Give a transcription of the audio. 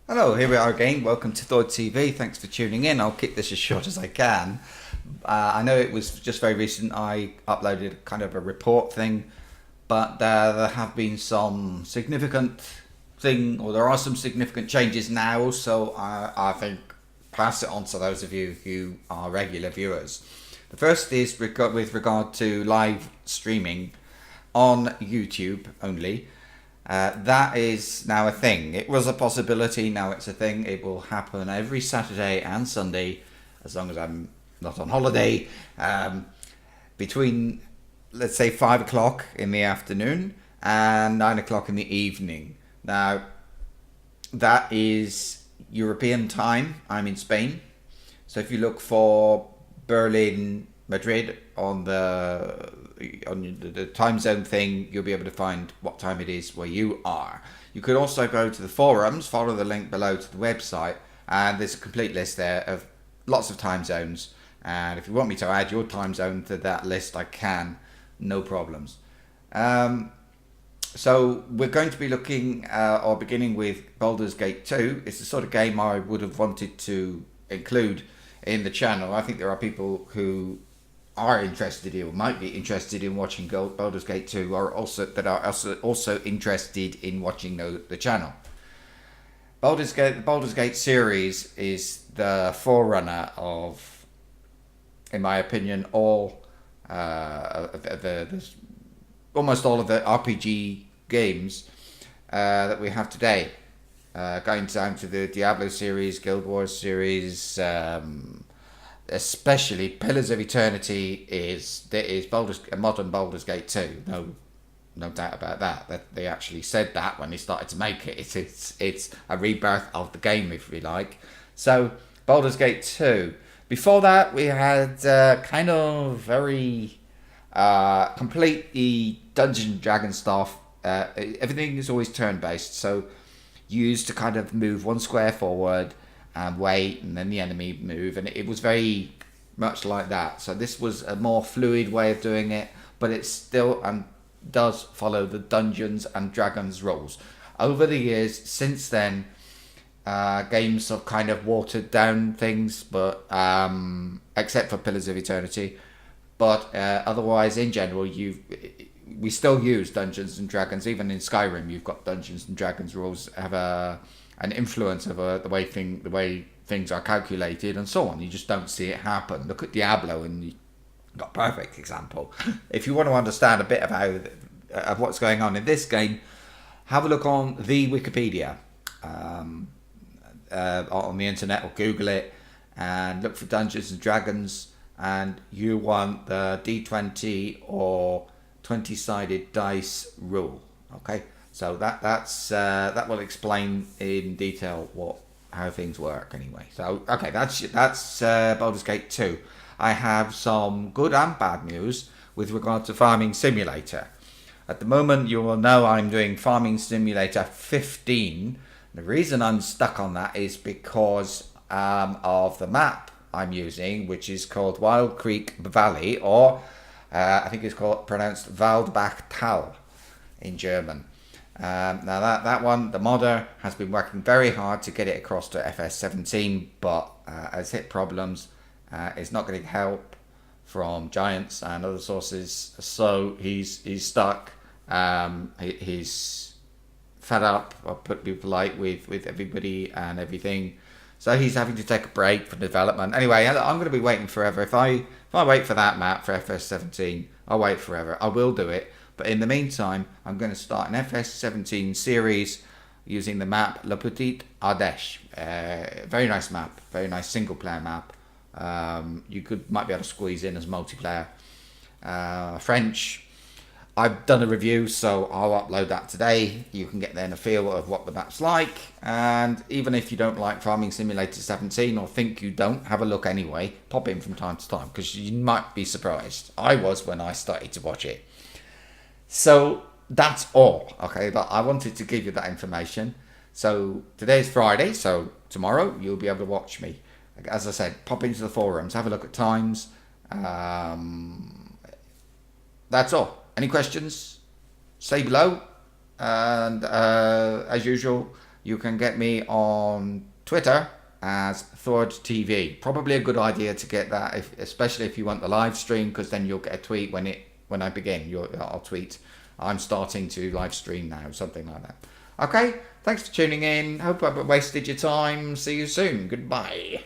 Hello, here we are again. Welcome to Thought TV. Thanks for tuning in. I'll keep this as short as I can. I know it was just very recent. I uploaded kind of a report thing, but there have been some significant there are some significant changes now. So I think pass it on to those of you who are regular viewers. The first is with regard to live streaming on YouTube only. That is now a thing. It was a possibility, now it's a thing. It will happen every Saturday and Sunday, as long as I'm not on holiday, between, let's say, 5 o'clock in the afternoon and 9 o'clock in the evening. Now, that is European time. I'm in Spain. So if you look for Berlin, Madrid on the time zone thing, you'll be able to find what time it is where you are. You could also go to the forums, follow the link below to the website, and there's a complete list there of lots of time zones. And if you want me to add your time zone to that list, I can, no problems. So we're going to be looking or beginning with Baldur's Gate 2. It's the sort of game I would have wanted to include in the channel. I think there are people who are interested in, or might be interested in watching Baldur's Gate 2, or also interested in watching the channel. The Baldur's Gate series is the forerunner of, in my opinion, almost all of the RPG games that we have today. Going down to the Diablo series, Guild Wars series, especially Pillars of Eternity is a modern Baldur's Gate 2. No doubt about that. They actually said that when they started to make it. It's a rebirth of the game, if we like. So Baldur's Gate 2. Before that, we had kind of very completely Dungeons and Dragons stuff. Everything is always turn-based, so you used to kind of move one square forward and wait, and then the enemy move, and it was very much like that. So this was a more fluid way of doing it, but it still does follow the Dungeons and Dragons rules. Over the years since then, games have kind of watered down things, but except for Pillars of Eternity, but otherwise in general we still use Dungeons and Dragons. Even in Skyrim, you've got Dungeons and Dragons rules have an influence of the way things are calculated and so on. You just don't see it happen. Look at Diablo, and you got a perfect example. If you want to understand a bit of what's going on in this game, have a look on the Wikipedia on the internet, or Google it and look for Dungeons and Dragons, and you want the D20 or 20-sided dice rule. Okay. So that will explain in detail how things work anyway. So okay, that's Baldur's Gate 2. I have some good and bad news with regard to Farming Simulator. At the moment, you will know I'm doing Farming Simulator 15. The reason I'm stuck on that is because of the map I'm using, which is called Wild Creek Valley, or I think it's pronounced Wilbach Tal in German. Now that one, the modder has been working very hard to get it across to FS17, but has hit problems. It's not getting help from Giants and other sources, so he's stuck. He's fed up, I'll be polite, with everybody and everything. So he's having to take a break from development. Anyway, I'm going to be waiting forever. If I wait for that map for FS17, I'll wait forever. I will do it. But in the meantime, I'm going to start an FS17 series using the map petite Ardéche. Very nice map. Very nice single-player map. You might be able to squeeze in as multiplayer. French. I've done a review, so I'll upload that today. You can get then a feel of what the map's like. And even if you don't like Farming Simulator 17, or think you don't, have a look anyway. Pop in from time to time, because you might be surprised. I was when I started to watch it. So that's all, okay? But I wanted to give you that information. So today's Friday, so tomorrow you'll be able to watch me. As I said, pop into the forums, have a look at times. That's all. Any questions? Say below. And as usual, you can get me on Twitter as Thord TV. Probably a good idea to get that, especially if you want the live stream, because then you'll get a tweet when I begin. I'll tweet, I'm starting to live stream now, something like that. Okay, thanks for tuning in. Hope I haven't wasted your time. See you soon. Goodbye.